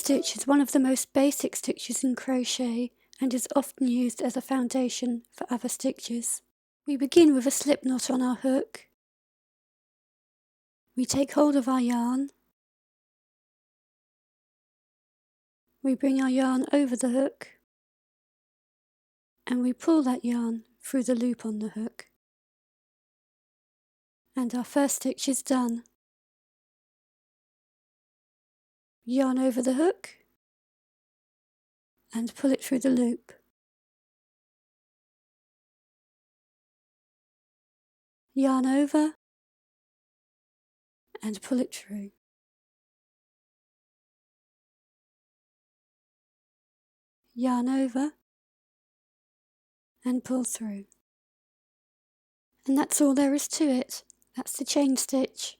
stitch is one of the most basic stitches in crochet and is often used as a foundation for other stitches. We begin with a slip knot on our hook. We take hold of our yarn. We bring our yarn over the hook and we pull that yarn through the loop on the hook. And our first stitch is done. Yarn over the hook and pull it through the loop. Yarn over and pull it through. Yarn over and pull through. And that's all there is to it. That's the chain stitch.